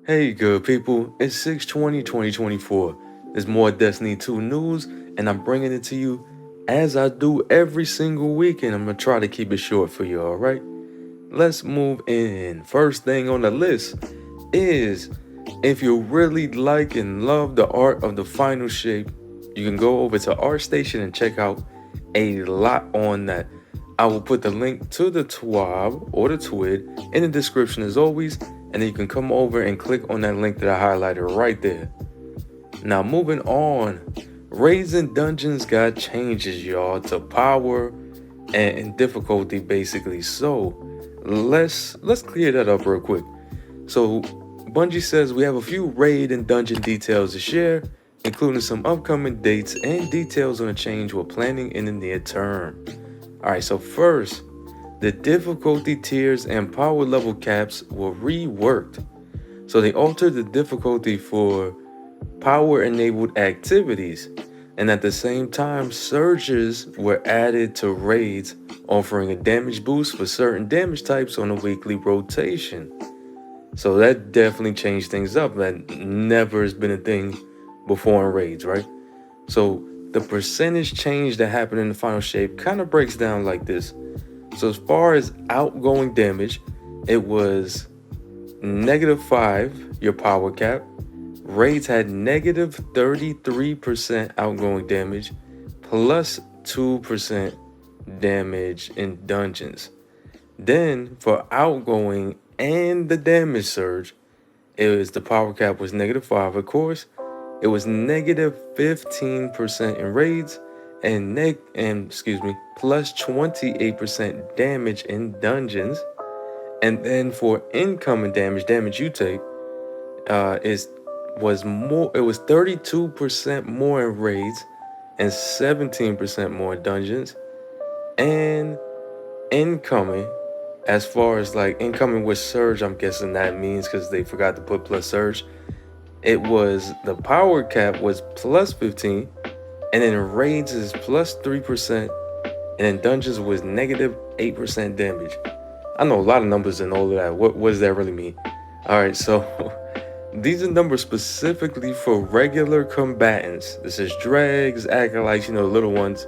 Hey good people, it's 6/20/2024. There's more Destiny 2 news and I'm bringing it to you as I do every single week, and I'm gonna try to keep it short for you, alright? Let's move in. First thing on the list is, if you really like and love the art of the final shape, you can go over to ArtStation and check out a lot on that. I will put the link to the TWAB or the TWID in the description as always, and then you can come over and click on that link that I highlighted right there. Now moving on, raids and dungeons got changes, y'all, to power and difficulty basically. So let's clear that up real quick. So Bungie says we have a few raid and dungeon details to share, including some upcoming dates and details on a change we're planning in the near term. Alright, so first, the difficulty tiers and power level caps were reworked. So they altered the difficulty for power enabled activities, and at the same time, surges were added to raids, offering a damage boost for certain damage types on a weekly rotation. So that definitely changed things up. That never has been a thing before in raids, right? So the percentage change that happened in the final shape kind of breaks down like this. So as far as outgoing damage, it was -5, your power cap. Raids had -33% outgoing damage, plus 2% damage in dungeons. Then for outgoing and the damage surge, the power cap was -5, of course. It was -15% in raids and plus 28% damage in dungeons. And then for incoming damage you take, was more. It was 32% more in raids and 17% more in dungeons. And incoming, as far as like incoming with surge, I'm guessing that means because they forgot to put plus surge. It was the power cap was plus 15, and then raids is plus 3%, and then dungeons was -8% damage. I know a lot of numbers and all of that. What does that really mean? All right, so these are numbers specifically for regular combatants. This is dregs, acolytes, little ones.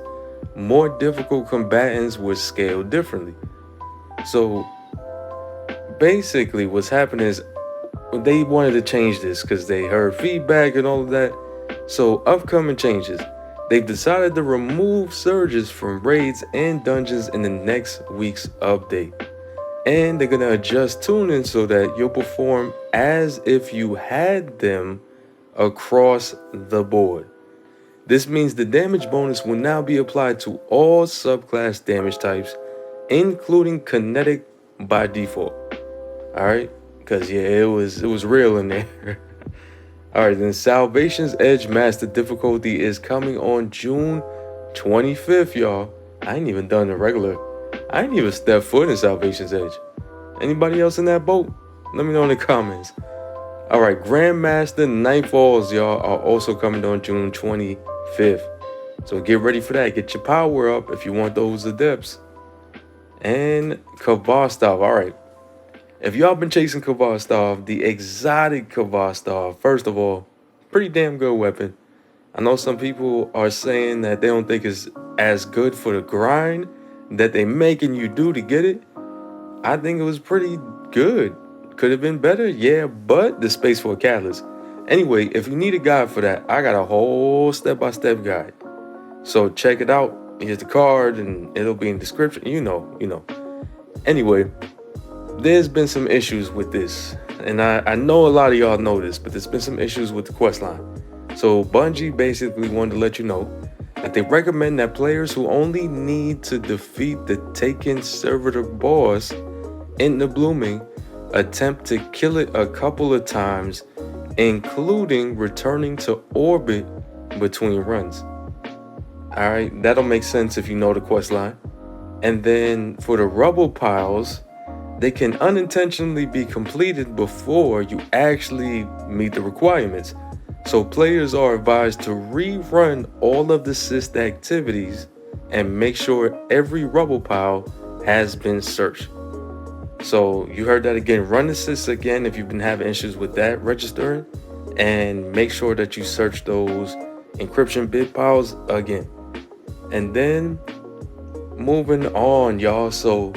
More difficult combatants were scaled differently. So basically what's happening is they wanted to change this because they heard feedback and all of that. So upcoming changes, they've decided to remove surges from raids and dungeons in the next week's update. And they're going to adjust tuning so that you'll perform as if you had them across the board. This means the damage bonus will now be applied to all subclass damage types, including kinetic by default. Alright? Because yeah, it was real in there. Alright, then Salvation's Edge Master difficulty is coming on June 25th, y'all. I ain't even done the regular. I ain't even stepped foot in Salvation's Edge. Anybody else in that boat? Let me know in the comments. Alright, Grandmaster Nightfalls, y'all, are also coming on June 25th. So get ready for that. Get your power up if you want those adepts. And Kavastov, alright. If y'all been chasing Kavastov, the exotic Kavastov, first of all, pretty damn good weapon. I know some people are saying that they don't think it's as good for the grind that they making you do to get it. I think it was pretty good. Could have been better, yeah, but the space for a catalyst. Anyway, if you need a guide for that, I got a whole step-by-step guide. So check it out. Here's the card and it'll be in the description. You know. Anyway, there's been some issues with this. And I know a lot of y'all know this, but there's been some issues with the quest line. So Bungie basically wanted to let you know that they recommend that players who only need to defeat the Taken servitor boss in the Blooming attempt to kill it a couple of times, including returning to orbit between runs. Alright, that'll make sense if you know the quest line. And then for the rubble piles, they can unintentionally be completed before you actually meet the requirements. So players are advised to rerun all of the assist activities and make sure every rubble pile has been searched. So you heard that again. Run assist again if you've been having issues with that registering, and make sure that you search those encryption bit files again. And then moving on, y'all. So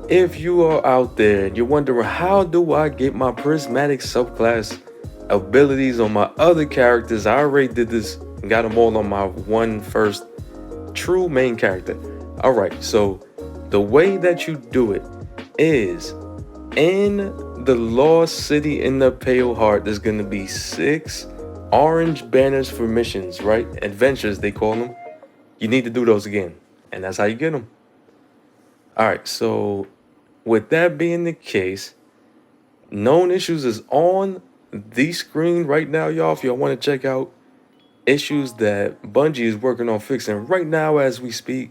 if you are out there and you're wondering, how do I get my prismatic subclass abilities on my other characters? I already did this and got them all on my one first true main character. All right, so the way that you do it is in the Lost City in the Pale Heart. There's gonna be 6 orange banners for missions, right? Adventures, they call them. You need to do those again, and that's how you get them. All right, so with that being the case, known issues is on the screen right now, y'all. If y'all want to check out issues that Bungie is working on fixing right now as we speak,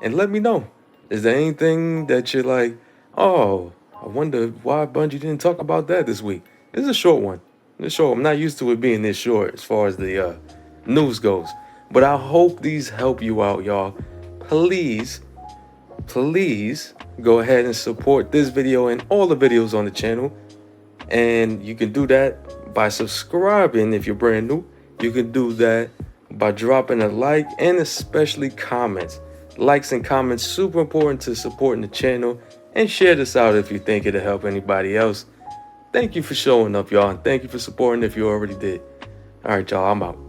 and let me know. Is there anything that you're like, oh, I wonder why Bungie didn't talk about that this week? This is a short one. This short. I'm not used to it being this short as far as the news goes. But I hope these help you out, y'all. Please go ahead and support this video and all the videos on the channel. And you can do that by subscribing if you're brand new. You can do that by dropping a like, and especially comments. Likes and comments, super important to supporting the channel. And share this out if you think it'll help anybody else. Thank you for showing up, y'all, and thank you for supporting if you already did. All right, y'all, I'm out.